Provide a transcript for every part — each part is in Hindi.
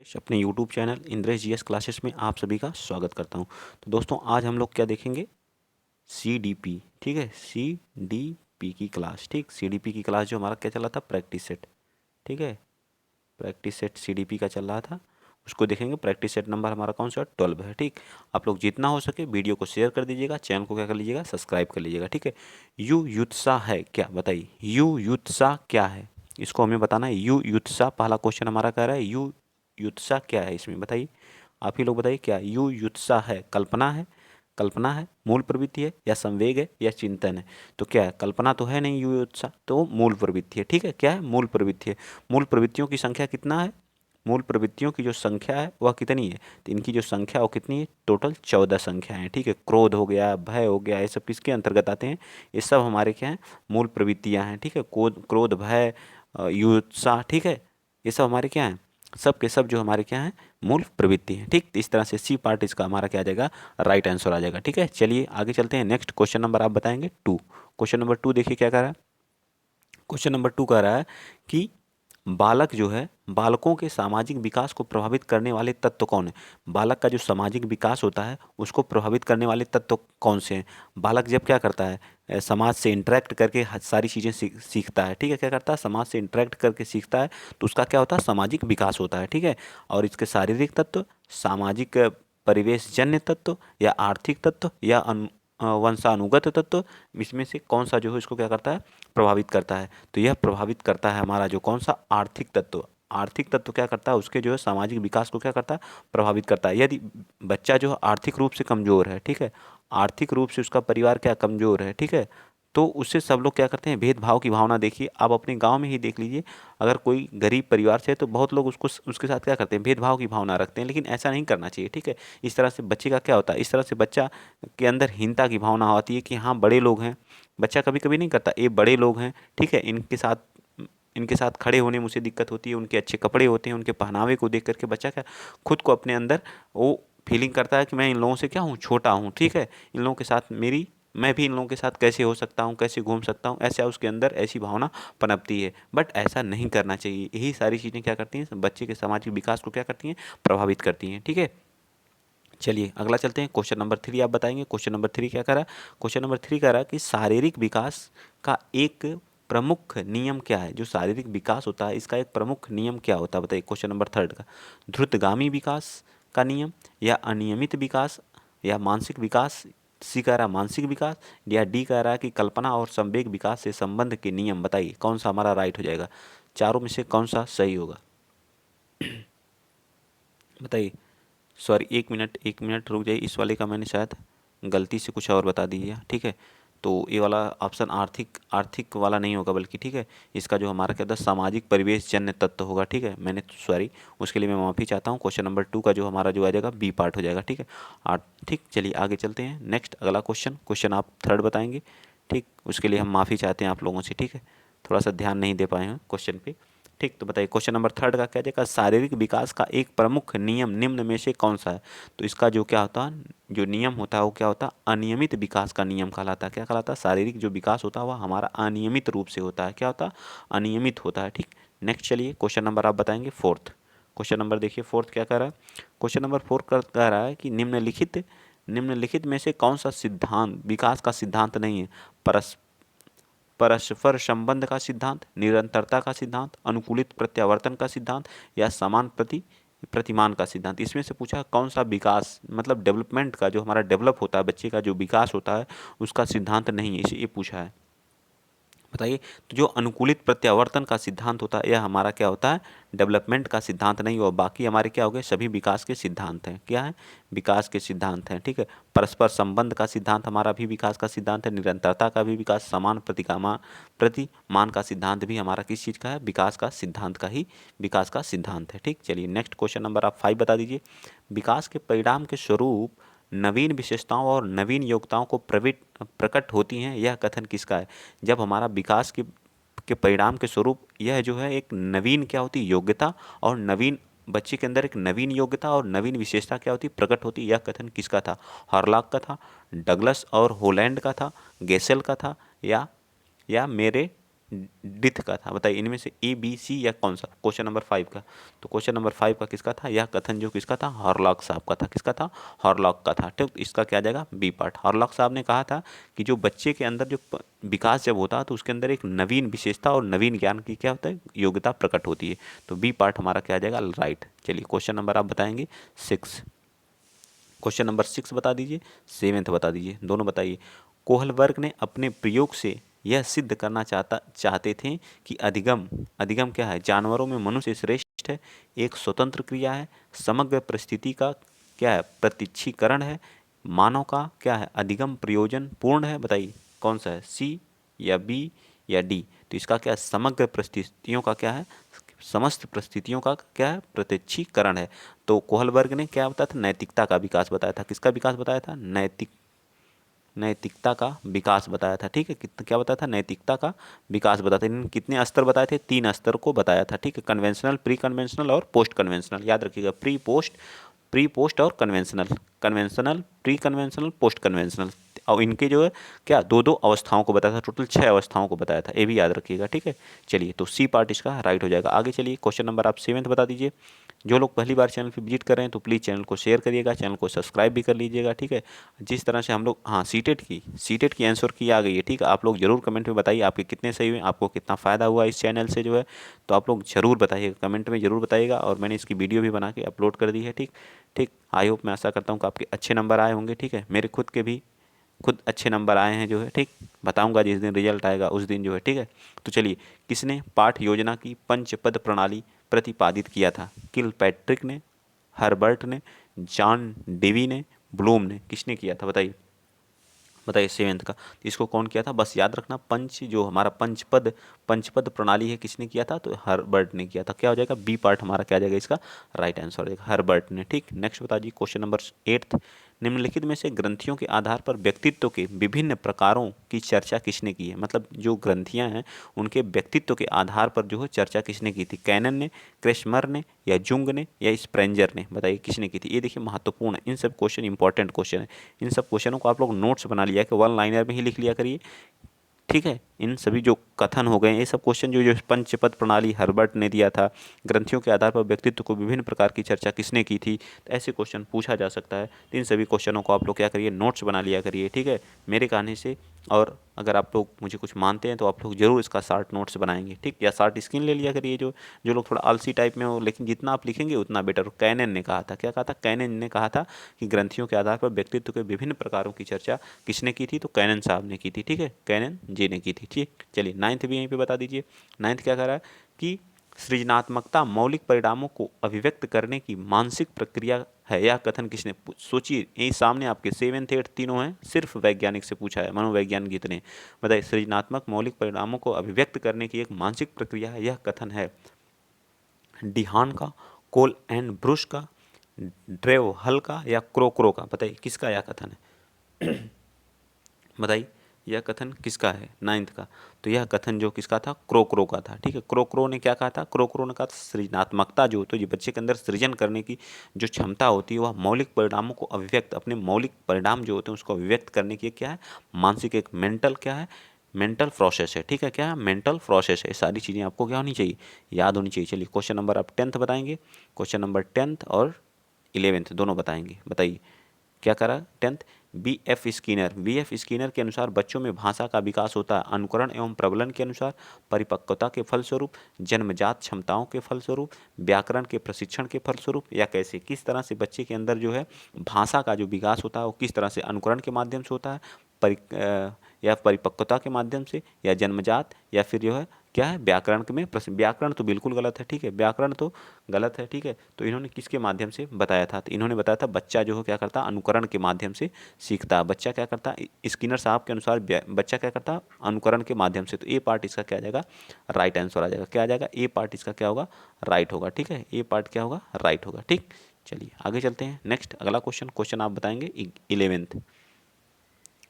अपने YouTube channel Indresh GS classes में आप सभी का स्वागत करता हूं। तो दोस्तों आज हम लोग क्या देखेंगे, CDP। ठीक है, CDP की क्लास। ठीक, CDP की क्लास जो हमारा क्या चल रहा था, प्रैक्टिस सेट। ठीक है, प्रैक्टिस सेट CDP का चल रहा था, उसको देखेंगे। प्रैक्टिस सेट नंबर हमारा कौन सा, 12 है। ठीक, आप लोग जितना हो सके वीडियो को शेयर कर दीजिएगा, चैनल को क्या कर लीजिएगा, सब्सक्राइब कर लीजिएगा। ठीक है, यू युत्सा है क्या, बताइए यू युत्सा क्या है, इसको हमें बताना है। यू युत्सा, पहला क्वेश्चन हमारा कह रहा है यू युत्सा क्या है, इसमें बताइए। आप ही लोग बताइए, क्या यू युत्सा है, कल्पना है, कल्पना है, मूल प्रवृत्ति है, या संवेग है, या चिंतन है। तो क्या है, कल्पना तो है नहीं, यू युत्सा तो मूल प्रवृत्ति है। ठीक है, क्या है, मूल प्रवृत्ति है। मूल प्रवृत्तियों की संख्या कितना है, मूल प्रवृत्तियों की जो संख्या है वह कितनी है, तो इनकी जो संख्या वो कितनी है, टोटल 14 संख्या है। ठीक है, क्रोध हो गया, भय हो गया, ये सब किसके अंतर्गत आते हैं, ये सब हमारे क्या हैं, मूल प्रवृत्तियां हैं। ठीक है, क्रोध भय युत्साह, ठीक है, ये सब हमारे क्या हैं, सब के सब जो हमारे क्या हैं, मूल प्रवृत्ति हैं। ठीक, तो इस तरह से सी पार्ट इसका हमारा क्या आ जाएगा, राइट आंसर आ जाएगा। ठीक है, चलिए आगे चलते हैं। नेक्स्ट क्वेश्चन नंबर आप बताएंगे 2। क्वेश्चन नंबर 2 देखिए क्या कह रहा है। क्वेश्चन नंबर 2 कह रहा है कि बालक जो है, बालकों के सामाजिक विकास को प्रभावित करने वाले तत्व कौन है। बालक का जो सामाजिक विकास होता है उसको प्रभावित करने वाले तत्व कौन से हैं। बालक जब क्या करता है, समाज से इंटरेक्ट करके सारी चीज़ें सीखता है। ठीक है, क्या करता है, समाज से इंटरेक्ट करके सीखता है, तो उसका क्या होता है, सामाजिक विकास होता है। ठीक है, और इसके शारीरिक तत्व, सामाजिक परिवेश जन्य तत्व, या आर्थिक तत्व, या वंशानुगत तत्व, इसमें से कौन सा जो है इसको क्या करता है, प्रभावित करता है। तो यह प्रभावित करता है हमारा जो कौन सा, आर्थिक तत्व। आर्थिक तत्व क्या करता है, उसके जो है सामाजिक विकास को क्या करता है, प्रभावित करता है। यदि बच्चा जो है आर्थिक रूप से कमजोर है, ठीक है, आर्थिक रूप से उसका परिवार क्या कमजोर है, ठीक है, तो उससे सब लोग क्या करते हैं, भेदभाव की भावना। देखिए आप अपने गांव में ही देख लीजिए, अगर कोई गरीब परिवार से है तो बहुत लोग उसको उसके साथ क्या करते हैं, भेदभाव की भावना रखते हैं, लेकिन ऐसा नहीं करना चाहिए। ठीक है, इस तरह से बच्चे का क्या होता है, इस तरह से बच्चा के अंदर हीनता की भावना होती है कि हाँ बड़े लोग हैं। बच्चा कभी कभी नहीं करता, ये बड़े लोग हैं, ठीक है, इनके साथ खड़े होने में मुझे दिक्कत होती है, उनके अच्छे कपड़े होते हैं, उनके पहनावे को देख करके बच्चा क्या, खुद को अपने अंदर वो फीलिंग करता है कि मैं इन लोगों से क्या हूँ, छोटा हूँ। ठीक है, इन लोगों के साथ मैं भी इन लोगों के साथ कैसे हो सकता हूँ, कैसे घूम सकता हूँ, ऐसा उसके अंदर ऐसी भावना पनपती है। बट ऐसा नहीं करना चाहिए। यही सारी चीज़ें क्या करती हैं, बच्चे के सामाजिक विकास को क्या करती हैं, प्रभावित करती हैं। ठीक है, चलिए अगला चलते हैं। क्वेश्चन नंबर 3 आप बताएंगे। क्वेश्चन नंबर 3 क्या कह रहा है, क्वेश्चन नंबर 3 कह रहा है कि शारीरिक विकास का एक प्रमुख नियम क्या है। जो शारीरिक विकास होता है इसका एक प्रमुख नियम क्या होता है, बताइए। क्वेश्चन नंबर 3 का, द्रुतगामी विकास का नियम, या अनियमित विकास, या मानसिक विकास, सी कह रहा है मानसिक विकास, या डी कह रहा है कि कल्पना और संवेग विकास से संबंध के नियम। बताइए कौन सा हमारा राइट हो जाएगा, चारों में से कौन सा सही होगा, बताइए। सॉरी, एक मिनट रुक जाइए, इस वाले का मैंने शायद गलती से कुछ और बता दिया। ठीक है, तो ये वाला ऑप्शन आर्थिक आर्थिक वाला नहीं होगा, बल्कि ठीक है, इसका जो हमारा क्या होता है, सामाजिक परिवेश जन्य तत्व होगा। ठीक है, मैंने सॉरी, उसके लिए मैं माफ़ी चाहता हूँ। क्वेश्चन नंबर 2 का जो हमारा जो आ जाएगा, बी पार्ट हो जाएगा। ठीक है, आठ। ठीक, चलिए आगे चलते हैं। नेक्स्ट अगला क्वेश्चन, क्वेश्चन आप 3 बताएंगे। ठीक, उसके लिए हम माफ़ी चाहते हैं आप लोगों से। ठीक है, थोड़ा सा ध्यान नहीं दे पाए हैं क्वेश्चन पे। ठीक, तो बताइए क्वेश्चन नंबर 3 का क्या जाएगा, शारीरिक विकास का एक प्रमुख नियम निम्न में से कौन सा है। तो इसका जो क्या होता है, जो नियम होता है वो क्या होता है, अनियमित विकास का नियम कहलाता है। क्या कहलाता है, शारीरिक जो विकास होता है वह हमारा अनियमित रूप से होता है। क्या होता है, अनियमित होता है। ठीक, नेक्स्ट चलिए क्वेश्चन नंबर आप बताएंगे 4th। क्वेश्चन नंबर देखिए 4th क्या कह रहा है। क्वेश्चन नंबर 4 कह रहा है कि निम्नलिखित में से कौन सा सिद्धांत विकास का सिद्धांत नहीं है। परस परस्पर संबंध का सिद्धांत, निरंतरता का सिद्धांत, अनुकूलित प्रत्यावर्तन का सिद्धांत, या समान प्रतिमान का सिद्धांत। इसमें से पूछा कौन सा विकास, मतलब डेवलपमेंट का, जो हमारा डेवलप होता है बच्चे का जो विकास होता है उसका सिद्धांत नहीं है, इसे ये पूछा है। बताइए, तो जो अनुकूलित प्रत्यावर्तन का सिद्धांत होता है यह हमारा क्या होता है, डेवलपमेंट का सिद्धांत नहीं हुआ। बाकी हमारे क्या हो गए, सभी विकास के सिद्धांत हैं। क्या है, विकास के सिद्धांत हैं। ठीक है, परस्पर संबंध का सिद्धांत हमारा भी विकास का सिद्धांत है, निरंतरता का भी विकास, समान प्रतिमान का सिद्धांत भी हमारा किस चीज़ का है, विकास का सिद्धांत का ही विकास का सिद्धांत है। ठीक, चलिए नेक्स्ट क्वेश्चन नंबर आप 5 बता दीजिए। विकास के परिणाम के स्वरूप नवीन विशेषताओं और नवीन योग्यताओं को प्रकट होती हैं, यह कथन किसका है। जब हमारा विकास के परिणाम के स्वरूप यह जो है एक नवीन क्या होती है, योग्यता, और नवीन बच्चे के अंदर एक नवीन योग्यता और नवीन विशेषता क्या होती, प्रकट होती। यह कथन किसका था, हॉरलॉक का था, डगलस और होलैंड का था, गेसेल का था, या मेरे डिथ का था। बताइए इनमें से ए बी सी या कौन सा। क्वेश्चन नंबर 5 का, तो क्वेश्चन नंबर 5 का किसका था, यह कथन जो किसका था, हॉरलॉक साहब का था। किसका था, हॉरलॉक का था। ठीक, इसका क्या आ जाएगा, बी पार्ट। हॉरलॉक साहब ने कहा था कि जो बच्चे के अंदर जो विकास जब होता है तो उसके अंदर एक नवीन विशेषता और नवीन ज्ञान की क्या होता है, योग्यता प्रकट होती है। तो बी पार्ट हमारा क्या आ जाएगा, राइट। चलिए क्वेश्चन नंबर आप बताएंगे 6। क्वेश्चन नंबर 6 बता दीजिए, 7 बता दीजिए, दोनों बताइए। कोहलबर्ग ने अपने प्रयोग से यह सिद्ध करना चाहते थे कि अधिगम, अधिगम क्या है, जानवरों में मनुष्य श्रेष्ठ है, एक स्वतंत्र क्रिया है, समग्र परिस्थिति का क्या है, प्रत्यक्षीकरण है, मानव का क्या है, अधिगम प्रयोजन पूर्ण है। बताइए कौन सा है, सी या बी या डी। तो इसका क्या है, समग्र परिस्थितियों का क्या है, समस्त परिस्थितियों का क्या है, प्रत्यक्षीकरण है। तो कोहलबर्ग ने क्या बताया था, नैतिकता का विकास बताया था। किसका विकास बताया था, नैतिकता का विकास बताया था। ठीक है, क्या बताया था, नैतिकता का विकास बताया था। इन्होंने कितने स्तर बताए थे, 3 स्तर को बताया था। ठीक है, कन्वेंशनल, प्री कन्वेंशनल और पोस्ट कन्वेंशनल। याद रखिएगा, प्री पोस्ट और conventional, conventional, pre conventional, post conventional. और इनके जो है क्या, दो दो अवस्थाओं को बताया था, टोटल 6 अवस्थाओं को बताया था, ये भी याद रखिएगा। ठीक है, चलिए तो सी पार्ट इसका राइट हो जाएगा। आगे चलिए क्वेश्चन नंबर आप 7 बता दीजिए। जो लोग पहली बार चैनल पर विजिट कर रहे हैं तो प्लीज़ चैनल को शेयर करिएगा, चैनल को सब्सक्राइब भी कर लीजिएगा। ठीक है, जिस तरह से हम लोग, हाँ सीटेट की आंसर की आ गई है। ठीक है, आप लोग जरूर कमेंट में बताइए आपके कितने सही हुए, आपको कितना फ़ायदा हुआ इस चैनल से जो है। तो आप लोग जरूर बताइएगा, कमेंट में जरूर बताइएगा। और मैंने इसकी वीडियो भी बना के अपलोड कर दी है। ठीक ठीक, आई होप, मैं आशा करता हूँ कि आपके अच्छे नंबर आए होंगे। ठीक है, मेरे खुद के भी अच्छे नंबर आए हैं जो है। ठीक, बताऊंगा जिस दिन रिजल्ट आएगा उस दिन जो है। ठीक है, तो चलिए, किसने पाठ योजना की पंचपद प्रणाली प्रतिपादित किया था, किलपैट्रिक ने, हर्बर्ट ने, जॉन डेवी ने, ब्लूम ने, किसने किया था बताइए। बताइए 7 का, इसको कौन किया था, बस याद रखना, पंच जो हमारा पंचपद प्रणाली है, किसने किया था, तो हर्बर्ट ने किया था। क्या हो जाएगा, बी पार्ट हमारा क्या आ जाएगा, इसका राइट आंसर हो जाएगा, हर्बर्ट ने। ठीक, नेक्स्ट बता दीजिए क्वेश्चन नंबर 8। निम्नलिखित में से ग्रंथियों के आधार पर व्यक्तित्व के विभिन्न प्रकारों की चर्चा किसने की है। मतलब जो ग्रंथियां हैं उनके व्यक्तित्व के आधार पर जो है चर्चा किसने की थी, कैनन ने, क्रेस्मर ने, या जुंग ने, या स्प्रेंजर ने। बताइए किसने की थी। ये देखिए महत्वपूर्ण है, इन सब क्वेश्चन इंपॉर्टेंट क्वेश्चन है। इन सब क्वेश्चनों को आप लोग नोट्स बना लिया कि 1 लाइनर में ही लिख लिया करिए। ठीक है, इन सभी जो कथन हो गए, ये सब क्वेश्चन जो जो पंचपद प्रणाली हर्बर्ट ने दिया था, ग्रंथियों के आधार पर व्यक्तित्व को विभिन्न प्रकार की चर्चा किसने की थी, तो ऐसे क्वेश्चन पूछा जा सकता है। तो इन सभी क्वेश्चनों को आप लोग क्या करिए, नोट्स बना लिया करिए। ठीक है, मेरे कहने से। और अगर आप लोग मुझे कुछ मानते हैं तो आप लोग जरूर इसका शार्ट नोट्स बनाएंगे। ठीक, या शार्ट स्क्रीन ले लिया करिए, जो जो लोग थोड़ा आलसी टाइप में हो, लेकिन जितना आप लिखेंगे उतना बेटर। कैनन ने कहा था, क्या कहा था, कैनन ने कहा था कि ग्रंथियों के आधार पर व्यक्तित्व के विभिन्न प्रकारों की चर्चा किसने की थी, तो कैनन साहब ने की थी। ठीक है, कैनन जी ने की थी। ठीक, चलिए 9th भी यहीं पे बता दीजिए। 9th क्या कह रहा है कि सृजनात्मकता मौलिक परिणामों को अभिव्यक्त करने की मानसिक प्रक्रिया है, यह कथन किसने, सोचिए यही सामने आपके 7th 8th तीनों हैं, सिर्फ वैज्ञानिक से पूछा है, मनोवैज्ञानिक कितने। बताइए, सृजनात्मक मौलिक परिणामों को अभिव्यक्त करने की एक मानसिक प्रक्रिया है, यह कथन है डिहान का, कोल एंड ब्रुश का, ड्रेव हल का, या क्रोक्रो का। बताइए किसका यह कथन है। बताइए यह कथन किसका है, 9th का। तो यह कथन जो किसका था, क्रोक्रो का था। ठीक है, क्रोक्रो ने क्या कहा था, क्रोक्रो ने कहा सृजनात्मकता जो तो ये बच्चे के अंदर सृजन करने की जो क्षमता होती है, वह मौलिक परिणामों को अभिव्यक्त, अपने मौलिक परिणाम जो होते हैं उसको अभिव्यक्त करने की क्या है, मानसिक एक मेंटल क्या है, मेंटल प्रोसेस है। ठीक है, क्या है, मेंटल प्रोसेस है। सारी चीज़ें आपको क्या होनी चाहिए, याद होनी चाहिए। चलिए क्वेश्चन नंबर आप 10th बताएंगे, क्वेश्चन नंबर 10th और 11th दोनों बताएंगे। बताइए क्या करा 10th, बी एफ स्किनर के अनुसार बच्चों में भाषा का विकास होता है अनुकरण एवं प्रबलन के अनुसार, परिपक्वता के फलस्वरूप, जन्मजात क्षमताओं के फलस्वरूप, व्याकरण के प्रशिक्षण के फलस्वरूप, या कैसे, किस तरह से बच्चे के अंदर जो है भाषा का जो विकास होता है वो किस तरह से, अनुकरण के माध्यम से होता है, या परिपक्वता के माध्यम से, या जन्मजात, या फिर जो है क्या है, व्याकरण में व्याकरण तो बिल्कुल गलत है। ठीक है, व्याकरण तो गलत है। ठीक है, तो इन्होंने किसके माध्यम से बताया था, तो इन्होंने बताया था बच्चा जो है क्या करता है, अनुकरण के माध्यम से सीखता है। बच्चा क्या करता है, स्किनर साहब के अनुसार बच्चा क्या करता है, अनुकरण के माध्यम से। तो ए पार्ट इसका क्या आ जाएगा, राइट आंसर आ जाएगा। क्या आ जाएगा, ए पार्ट इसका क्या होगा, राइट होगा। ठीक है, ए पार्ट क्या होगा, राइट होगा। ठीक, चलिए आगे चलते हैं। नेक्स्ट अगला क्वेश्चन, क्वेश्चन आप बताएंगे 11th।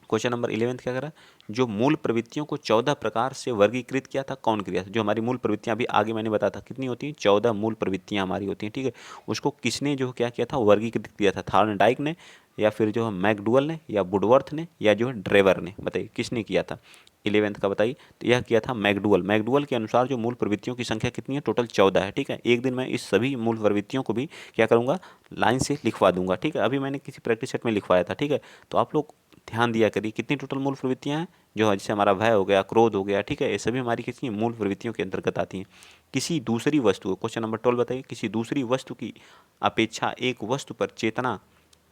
क्वेश्चन नंबर 11 क्या करा, जो मूल प्रवृत्तियों को 14 प्रकार से वर्गीकृत किया था, कौन किया था? जो हमारी मूल प्रवृत्तियां अभी आगे मैंने बताया था कितनी होती हैं, 14 मूल प्रवृत्तियां हमारी होती हैं, ठीक है। उसको किसने जो क्या किया था, वर्गीकृत किया था? थॉर्नडाइक ने, या फिर जो है मैकडुअल ने, या वुडवर्थ ने, या जो है ड्रेवर ने? बताइए किसने किया था 11th का, बताइए। तो यह किया था मैकडुअल। मैकडुअल के अनुसार जो मूल प्रवृत्तियों की संख्या कितनी है, टोटल 14 है, ठीक है। एक दिन मैं इस सभी मूल प्रवृत्तियों को भी क्या करूंगा, लाइन से लिखवा दूंगा, ठीक है। अभी मैंने किसी प्रैक्टिस सेट में लिखवाया था, ठीक है। तो आप लोग ध्यान दिया करिए कितनी टोटल मूल प्रवृत्तियां हैं, जो है जैसे हमारा भय हो गया, क्रोध हो गया, ठीक है, ये सभी हमारी कितनी मूल प्रवृत्तियों के अंतर्गत आती हैं। किसी दूसरी वस्तु, क्वेश्चन नंबर 12 बताइए, किसी दूसरी वस्तु की अपेक्षा एक वस्तु पर चेतना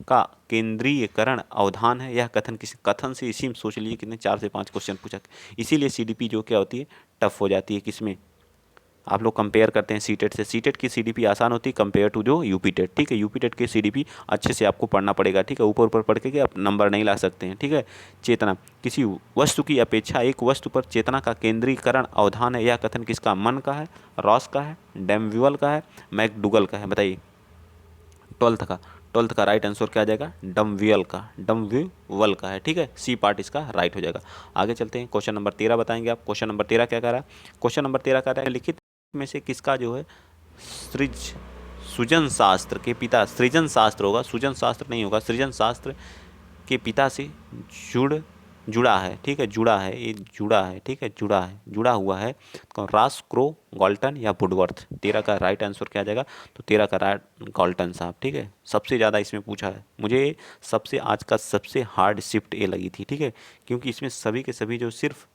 का केंद्रीयकरण अवधान है, यह कथन किसी कथन से, इसी में सोच लीजिए कितने 4 से 5 क्वेश्चन पूछा। इसीलिए सीडीपी जो क्या होती है, टफ हो जाती है। किसमें आप लोग कंपेयर करते हैं सीटेट से, सीटेट की सीडीपी आसान होती है कंपेयर टू जो यूपी टेट, ठीक है। यूपी टेट की सीडीपी अच्छे से आपको पढ़ना पड़ेगा, ठीक है। ऊपर ऊपर पढ़ के आप नंबर नहीं ला सकते हैं, ठीक है। चेतना, किसी वस्तु की अपेक्षा एक वस्तु पर चेतना का केंद्रीकरण अवधान है, यह कथन किसका? मन का है, रॉस का है, डेमव्यूअल का है, मैकडुगल का है? बताइए। 12th का राइट आंसर क्या आ जाएगा? डमव्यूअल का है, ठीक है। सी पार्ट इसका राइट हो जाएगा। आगे चलते हैं, क्वेश्चन नंबर 13 बताएंगे आप। क्वेश्चन नंबर 13 क्या कह रहा है? क्वेश्चन नंबर 13 कह रहा है, लिखित में से किसका जो है सृज सृजन शास्त्र के पिता, सृजन शास्त्र होगा, सृजन शास्त्र नहीं होगा, सृजन शास्त्र के पिता से जुड़ा है, ठीक है। जुड़ा है, ये जुड़ा है, ठीक है, जुड़ा हुआ है। रास, क्रो, गॉल्टन या वुडवर्थ? 13 का राइट आंसर क्या आ जाएगा? तो 13 का राइट गॉल्टन साहब, ठीक है। सबसे ज़्यादा इसमें पूछा है, मुझे सबसे आज का सबसे हार्ड शिफ्ट ये लगी थी, ठीक है, क्योंकि इसमें सभी के सभी जो सिर्फ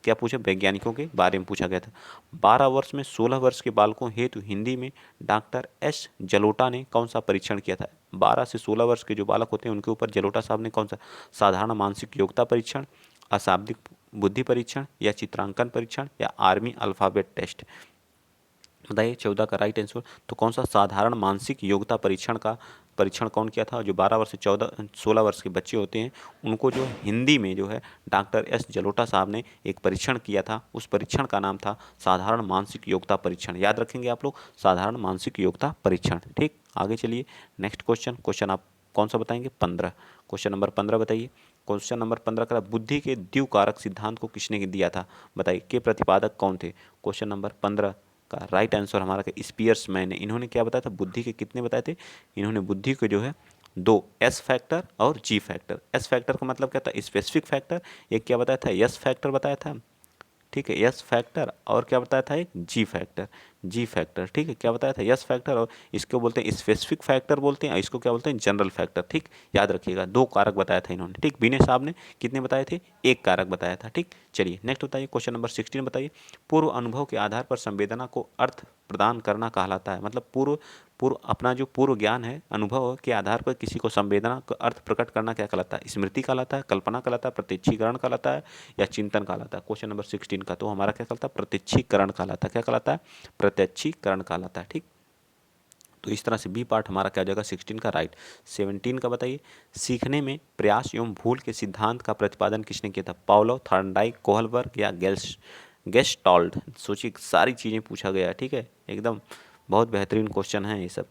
क्या पूछा, वैज्ञानिकों के बारे में पूछा गया था। 12 वर्ष में 16 वर्ष के बालकों हेतु हिंदी में डॉक्टर एस जलोटा ने कौन सा परीक्षण किया था? 12 से 16 वर्ष के जो बालक होते हैं उनके ऊपर जलोटा साहब ने कौन सा? साधारण मानसिक योग्यता परीक्षण, अशाब्दिक बुद्धि परीक्षण, या चित्रांकन परीक्षण, या आर्मी अल्फाबेट टेस्ट? बताइए 14 का राइट आंसर। तो कौन सा साधारण मानसिक योग्यता परीक्षण कौन किया था? जो 12 वर्ष से 16 वर्ष के बच्चे होते हैं उनको जो हिंदी में जो है डॉक्टर एस जलोटा साहब ने एक परीक्षण किया था, उस परीक्षण का नाम था साधारण मानसिक योग्यता परीक्षण। याद रखेंगे आप लोग, साधारण मानसिक योग्यता परीक्षण, ठीक। आगे चलिए, नेक्स्ट क्वेश्चन आप कौन सा बताएंगे? 15। क्वेश्चन नंबर 15 बताइए। क्वेश्चन नंबर 15 का बुद्धि के द्विकारक सिद्धांत को किसने दिया था? बताइए, के प्रतिपादक कौन थे? क्वेश्चन नंबर 15 का राइट आंसर हमारा स्पीयर्स मैन ने। इन्होंने क्या बताया था? बुद्धि के कितने बताए थे? इन्होंने बुद्धि को जो है 2 एस फैक्टर और जी फैक्टर। एस फैक्टर का मतलब क्या था? Specific factor. एक क्या बताया था? यस फैक्टर बताया था, ठीक है, यस फैक्टर। और क्या बताया था? एक जी फैक्टर, ठीक है। क्या बताया था? यस फैक्टर, और इसको बोलते हैं स्पेसिफिक फैक्टर बोलते हैं, और इसको क्या बोलते हैं? जनरल फैक्टर, ठीक। याद रखिएगा, 2 कारक बताया था इन्होंने, ठीक। बिने साहब ने कितने बताए थे? 1 कारक बताया था, ठीक। चलिए नेक्स्ट बताइए, क्वेश्चन नंबर 16 बताइए। पूर्व अनुभव के आधार पर संवेदना को अर्थ प्रदान करना कहलाता है। मतलब पूर्व पूर्व अपना जो पूर्व ज्ञान है, अनुभव के आधार पर किसी को संवेदना का अर्थ प्रकट करना क्या कहलाता है? स्मृति कहलाता है, कल्पना कहलाता है, प्रत्यक्षीकरण कहलाता है, या चिंतन कहलाता है? क्वेश्चन नंबर 16 का तो हमारा क्या कहलाता है? प्रत्यक्षीकरण कहलाता है। क्या कहलाता है? प्रत्यक्षीकरण कहलाता है, ठीक। तो इस तरह से बी पार्ट हमारा क्या हो जाएगा? 16 का राइट। 17 का बताइए। सीखने में प्रयास एवं भूल के सिद्धांत का प्रतिपादन किसने किया था? पावलोव, थॉर्नडाइक, कोहलबर्ग, या गेस्टाल्ट? सोचिए, सारी चीज़ें पूछा गया है, ठीक है, एकदम बहुत बेहतरीन क्वेश्चन है ये सब।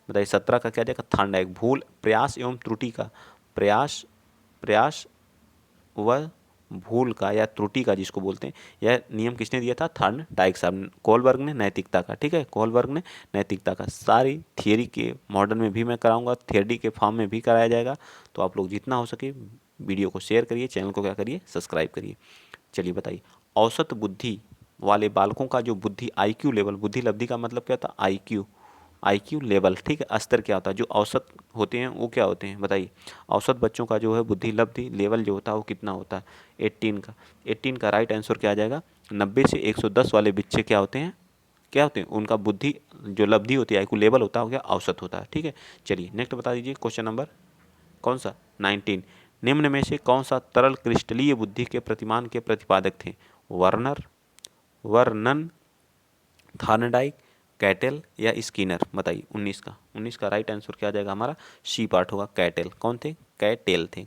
बताइए 17 का क्या जाएगा? थॉर्नडाइक। भूल, प्रयास एवं त्रुटि का, प्रयास व भूल का या त्रुटि का जिसको बोलते हैं, यह नियम किसने दिया था? थॉर्नडाइक साहब ने। कोहलबर्ग ने नैतिकता का, ठीक है, कोहलबर्ग ने नैतिकता का। सारी थियरी के मॉडर्न में भी मैं कराऊंगा, थियरी के फॉर्म में भी कराया जाएगा। तो आप लोग जितना हो सके वीडियो को शेयर करिए, चैनल को क्या करिए? सब्सक्राइब करिए। चलिए बताइए, औसत बुद्धि वाले बालकों का जो बुद्धि आईक्यू लेवल, बुद्धि लब्धि का मतलब क्या होता? आईक्यू लेवल, ठीक है। स्तर क्या होता है? जो औसत होते हैं वो क्या होते हैं? बताइए। औसत बच्चों का जो है बुद्धि लब्धि लेवल जो होता है वो कितना होता है? 18 का राइट आंसर क्या आ जाएगा? 90 से 110 वाले बच्चे क्या होते हैं? उनका बुद्धि जो लब्धि होती है, आईक्यू लेवल होता है, वो क्या? औसत होता है, ठीक है। चलिए नेक्स्ट बता दीजिए, क्वेश्चन नंबर कौन सा? 19। निम्न में से कौन सा तरल क्रिस्टलीय बुद्धि के प्रतिमान के प्रतिपादक थे? वर्नन, थॉर्नडाइक, कैटेल, या स्किनर? बताइए 19 का राइट आंसर क्या आ जाएगा हमारा? सी पार्ट होगा, कैटेल। कौन थे? कैटेल थे,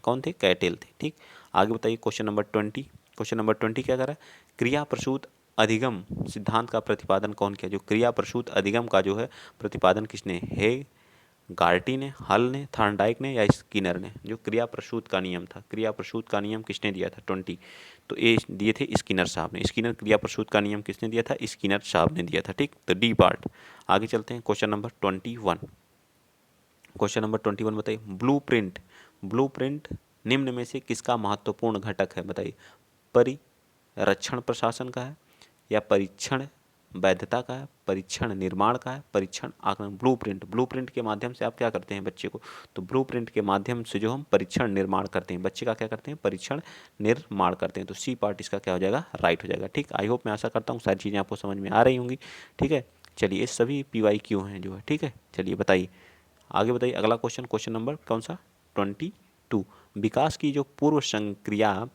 ठीक। आगे बताइए, क्वेश्चन नंबर 20। क्वेश्चन नंबर 20 क्या कर रहा है? क्रिया प्रसूत अधिगम सिद्धांत का प्रतिपादन कौन किया? जो क्रिया प्रसूत अधिगम का जो है प्रतिपादन किसने? गार्टी ने, हल ने, थॉर्नडाइक ने या स्किनर ने? जो क्रिया प्रसूत का नियम था, क्रिया प्रसूत का नियम किसने दिया था? 20। तो ए दिए थे स्किनर साहब ने। स्किनर क्रिया प्रसूत का नियम किसने दिया था? स्किनर साहब ने दिया था। ठीक, तो डी पार्ट। आगे चलते हैं क्वेश्चन नंबर 21। क्वेश्चन नंबर 21 बताइए। ब्लूप्रिंट, ब्लूप्रिंट निम्न में से किसका महत्वपूर्ण घटक है? बताइए। परिरक्षण प्रशासन का है, या परीक्षण वैधता का है, परीक्षण निर्माण का है, परीक्षण आकलन? ब्लूप्रिंट, ब्लूप्रिंट के माध्यम से आप क्या करते हैं बच्चे को? तो ब्लूप्रिंट के माध्यम से जो हम परीक्षण निर्माण करते हैं, बच्चे का क्या करते हैं? परीक्षण निर्माण करते हैं। तो सी पार्ट इसका क्या हो जाएगा? राइट हो जाएगा। ठीक, आई होप, मैं आशा करता हूँ सारी चीज़ें आपको समझ में आ रही होंगी। ठीक है, चलिए, ये सभी PYQ हैं जो है। ठीक है, चलिए बताइए, आगे बताइए अगला क्वेश्चन। क्वेश्चन नंबर कौन सा? 22। विकास की जो पूर्व संक्रिया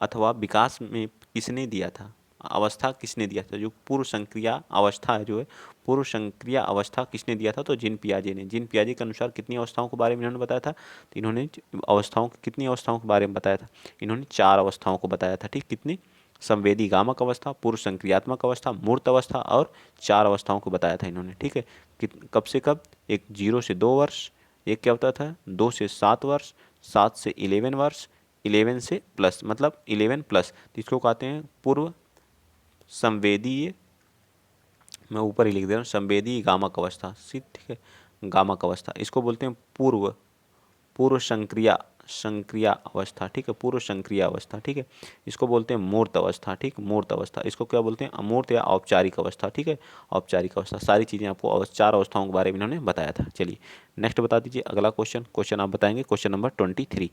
अथवा विकास में किसने दिया था? अवस्था किसने दिया था? जो पूर्व संक्रिया अवस्था है जो है, पूर्व संक्रिया अवस्था किसने दिया था? तो जीन पियाजे ने। जीन पियाजे के अनुसार कितनी अवस्थाओं के बारे में इन्होंने बताया था? तो इन्होंने अवस्थाओं, कितनी अवस्थाओं के बारे में बताया था? इन्होंने 4 अवस्थाओं को बताया था। ठीक, कितनी? संवेदी गामक अवस्था, पूर्व संक्रियात्मक अवस्था, मूर्त अवस्था और 4 अवस्थाओं को बताया था इन्होंने। ठीक है, कब से कब? एक 0 से 2 वर्ष, एक क्या होता था 2 से 7 वर्ष, 7 से 11 वर्ष, 11 से प्लस, मतलब 11 प्लस। तो इसको कहते हैं पूर्व संवेदीय, मैं ऊपर ही लिख दे रहा हूँ, संवेदी गामक अवस्था। ठीक है, गामक अवस्था इसको बोलते हैं पूर्व पूर्व संक्रिया संक्रिया अवस्था। ठीक है, पूर्व संक्रिया अवस्था। ठीक है, इसको बोलते हैं मूर्त अवस्था। ठीक, मूर्त अवस्था। इसको क्या बोलते हैं? अमूर्त या औपचारिक अवस्था। ठीक है, औपचारिक अवस्था। सारी चीज़ें आपको 4 अवस्थाओं के बारे में इन्होंने बताया था। चलिए नेक्स्ट बता दीजिए अगला क्वेश्चन। क्वेश्चन आप बताएंगे, क्वेश्चन नंबर 23।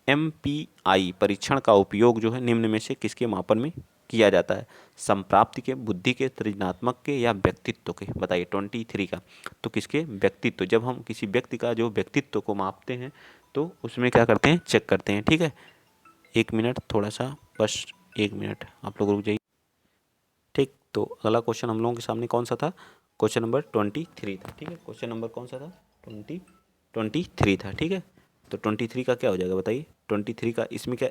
MPI परीक्षण का उपयोग जो है निम्न में से किसके मापन में किया जाता है? संप्राप्ति के, बुद्धि के, सृजनात्मक के या व्यक्तित्व के? बताइए 23 का। तो किसके? व्यक्तित्व। जब हम किसी व्यक्ति का जो व्यक्तित्व को मापते हैं तो उसमें क्या करते हैं? चेक करते हैं। ठीक है, 1 मिनट, थोड़ा सा बस 1 मिनट आप लोग रुक जाइए। ठीक, तो अगला क्वेश्चन हम लोगों के सामने कौन सा था? क्वेश्चन नंबर 23 था। ठीक है, क्वेश्चन नंबर कौन सा था? 23 था। ठीक है, तो 23 का क्या हो जाएगा बताइए? 23 का इसमें क्या?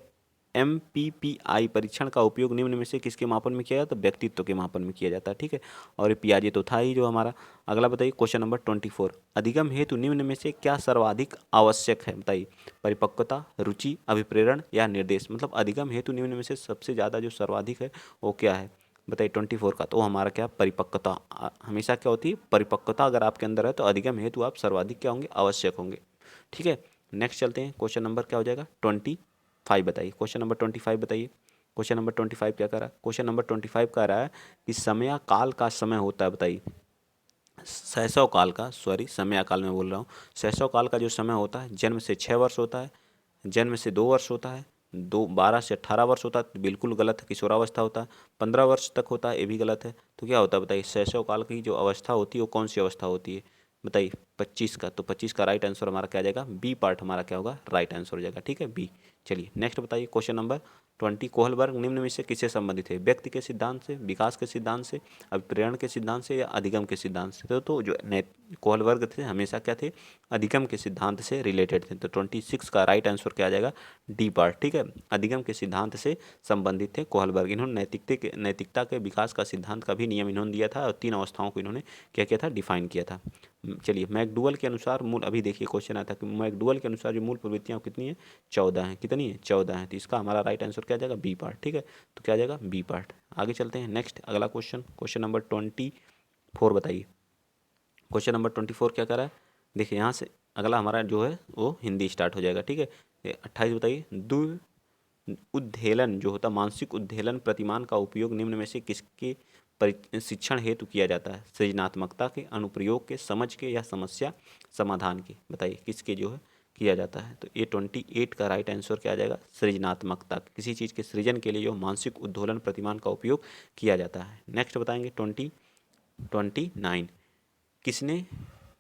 MPPI परीक्षण का उपयोग निम्न में से किसके मापन में किया जाता है? व्यक्तित्व के मापन में किया जाता है। ठीक है, और ये पियाजे तो था ही जो हमारा। अगला बताइए क्वेश्चन नंबर 24। अधिगम हेतु निम्न में से क्या सर्वाधिक आवश्यक है? बताइए। परिपक्वता, रुचि, अभिप्रेरण या निर्देश? मतलब अधिगम हेतु निम्न में से सबसे ज़्यादा जो सर्वाधिक है वो क्या है? बताइए 24 का। तो हमारा क्या? परिपक्वता। हमेशा क्या होती है? परिपक्वता अगर आपके अंदर है तो अधिगम हेतु आप सर्वाधिक क्या होंगे? आवश्यक होंगे। ठीक है, नेक्स्ट चलते हैं। क्वेश्चन नंबर क्या हो जाएगा? 25 बताइए। क्वेश्चन नंबर 25 बताइए। क्वेश्चन नंबर 25 क्या कह रहा है? क्वेश्चन नंबर 25 कह रहा है कि समय काल का समय होता है। बताइए। शैशव काल का, सॉरी समय काल में बोल रहा हूँ। शैशव काल का जो समय होता है, जन्म से 6 वर्ष होता है, जन्म से 2 वर्ष होता है, 12 से 18 वर्ष होता है, तो बिल्कुल गलत है। किशोरावस्था होता है, 15 वर्ष तक होता है, ये भी गलत है। तो क्या होता है बताइए? शैशव काल की जो अवस्था होती है वो कौन सी अवस्था होती है? बताइए 25 का। तो 25 का राइट आंसर हमारा क्या आ जाएगा? बी पार्ट हमारा क्या होगा? राइट आंसर हो जाएगा। ठीक है, बी। चलिए नेक्स्ट बताइए क्वेश्चन नंबर 20। कोहलबर्ग निम्न में से किससे संबंधित है? व्यक्ति के सिद्धांत से, विकास के सिद्धांत से, अभिप्रेरण के सिद्धांत से या अधिगम के सिद्धांत से? तो जो कोहलबर्ग थे हमेशा क्या थे? अधिगम के सिद्धांत से रिलेटेड थे। तो 26 का राइट आंसर क्या आ जाएगा? D part. ठीक है, अधिगम के सिद्धांत से संबंधित थे कोहलबर्ग। इन्होंने नैतिकता के विकास का सिद्धांत का भी नियम इन्होंने दिया था, और 3 अवस्थाओं को इन्होंने क्या किया था? डिफाइन किया था। चलिए मैकडूगल के अनुसार मूल, अभी देखिए क्वेश्चन आता है कि मैकडूगल के अनुसार जो मूल प्रवृत्तियाँ कितनी है? 14 हैं। कितनी है? 14 हैं। तो इसका हमारा राइट आंसर क्या आ जाएगा? B part. ठीक है, तो क्या आ जाएगा? B part. आगे चलते हैं नेक्स्ट अगला क्वेश्चन। क्वेश्चन नंबर 24 बताइए। क्वेश्चन नंबर 24 क्या कर रहा है? देखिए यहाँ से अगला हमारा जो है वो हिंदी स्टार्ट हो जाएगा। ठीक है, 28 बताइए। उद्धेलन जो होता है, मानसिक उद्धेलन प्रतिमान का उपयोग निम्न में से किसके शिक्षण हेतु किया जाता है? सृजनात्मकता के, अनुप्रयोग के, समझ के या समस्या समाधान के? बताइए किसके जो है किया जाता है? तो ये 28 का राइट आंसर क्या आ जाएगा? सृजनात्मकता। किसी चीज़ के सृजन के लिए जो मानसिक उद्धोलन प्रतिमान का उपयोग किया जाता है। नेक्स्ट बताएंगे 29। किसने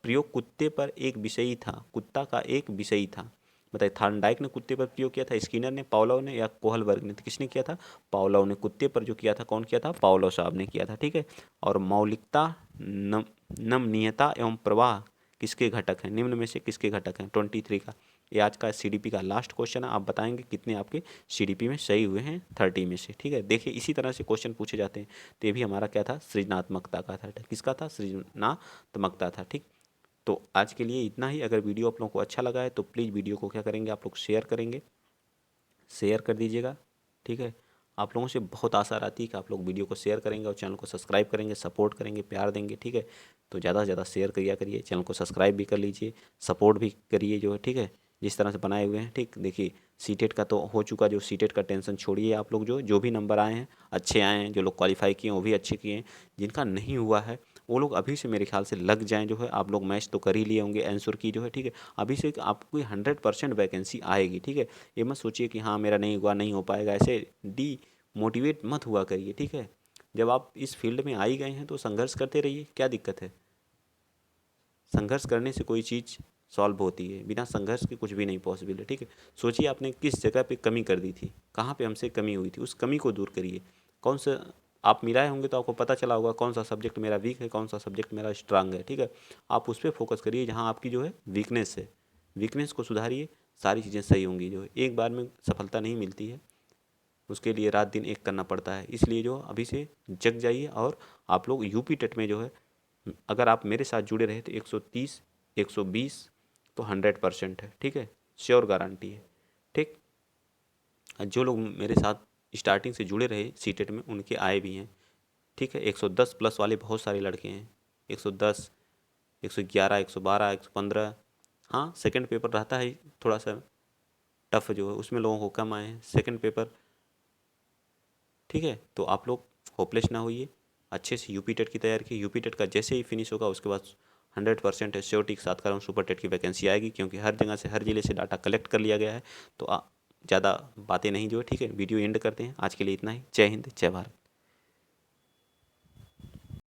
प्रयोग कुत्ते पर एक विषयी था? कुत्ता का एक विषयी था। बताइए। थॉर्नडाइक ने कुत्ते पर प्रयोग किया था, स्किनर ने, पावलोव ने या कोहलबर्ग ने? तो किसने किया था? पावलोव ने। कुत्ते पर जो किया था कौन किया था? पावलोव साहब ने किया था। ठीक है, और मौलिकता, नमनीयता एवं प्रवाह किसके घटक हैं? निम्न में से किसके घटक हैं? 23 का। ये आज का CDP का लास्ट क्वेश्चन है। आप बताएंगे कितने आपके CDP में सही हुए हैं 30 में से। ठीक है, देखिए इसी तरह से क्वेश्चन पूछे जाते हैं। तो ये भी हमारा क्या था? सृजनात्मकता का था। किसका था? सृजनात्मकता था। ठीक, तो आज के लिए इतना ही। अगर वीडियो आप लोगों को अच्छा लगा है तो प्लीज़ वीडियो को क्या करेंगे, आप लोग शेयर करेंगे, शेयर कर दीजिएगा, ठीक है। आप लोगों से बहुत आशा रहती है कि आप लोग वीडियो को शेयर करेंगे और चैनल को सब्सक्राइब करेंगे, सपोर्ट करेंगे, प्यार देंगे, ठीक है। तो ज़्यादा से ज़्यादा शेयर किया करिए, चैनल को सब्सक्राइब भी कर लीजिए, सपोर्ट भी करिए जो है, ठीक है। जिस तरह से बनाए हुए हैं, ठीक। देखिए सीटेट का तो हो चुका, जो सीटेट का टेंशन छोड़िए। आप लोग जो भी नंबर आए हैं अच्छे आए हैं, जो लोग क्वालिफाई किए हैं वो भी अच्छे किए हैं। जिनका नहीं हुआ है वो लोग अभी से मेरे ख्याल से लग जाएँ जो है। आप लोग मैच तो कर ही लिए होंगे, आंसर की जो है, ठीक है। अभी से आपको 100% वैकेंसी आएगी, ठीक है। ये मत सोचिए कि हाँ मेरा नहीं हुआ, नहीं हो पाएगा, ऐसे डी मोटिवेट मत हुआ करिए, ठीक है। जब आप इस फील्ड में आ ही गए हैं तो संघर्ष करते रहिए, क्या दिक्कत है। संघर्ष करने से कोई चीज़ सॉल्व होती है, बिना संघर्ष के कुछ भी नहीं पॉसिबल है, ठीक है। सोचिए आपने किस जगह पे कमी कर दी थी, कहाँ पे हमसे कमी हुई थी, उस कमी को दूर करिए। कौन सा आप मिलाए होंगे तो आपको पता चला होगा कौन सा सब्जेक्ट मेरा वीक है, कौन सा सब्जेक्ट मेरा स्ट्रांग है, ठीक है। आप उस पर फोकस करिए जहाँ आपकी जो है वीकनेस है, वीकनेस को सुधारिए, सारी चीज़ें सही होंगी। जो है एक बार में सफलता नहीं मिलती है, उसके लिए रात दिन एक करना पड़ता है। इसलिए जो अभी से जग जाइए। और आप लोग यूपी टेट में जो है, अगर आप मेरे साथ जुड़े रहे तो 130 120 तो 100% है, ठीक है, श्योर गारंटी है, ठीक। जो लोग मेरे साथ स्टार्टिंग से जुड़े रहे सीटेट में उनके आए भी हैं, ठीक है। 110 प्लस वाले बहुत सारे लड़के हैं, 110 111 112 115। हाँ सेकंड पेपर रहता है थोड़ा सा टफ जो है, उसमें लोगों को कम आए हैं सेकंड पेपर, ठीक है। तो आप लोग होपलेस ना होइए, अच्छे से यूपी टेट की तैयारी की। यूपी टेट का जैसे ही फिनिश होगा उसके बाद 100% श्योरिटी के साथ कर रहा हूँ सुपर टेट की वैकेंसी आएगी, क्योंकि हर जगह से हर ज़िले से डाटा कलेक्ट कर लिया गया है। तो ज़्यादा बातें नहीं जो है, ठीक है। वीडियो एंड करते हैं, आज के लिए इतना ही। जय हिंद, जय भारत।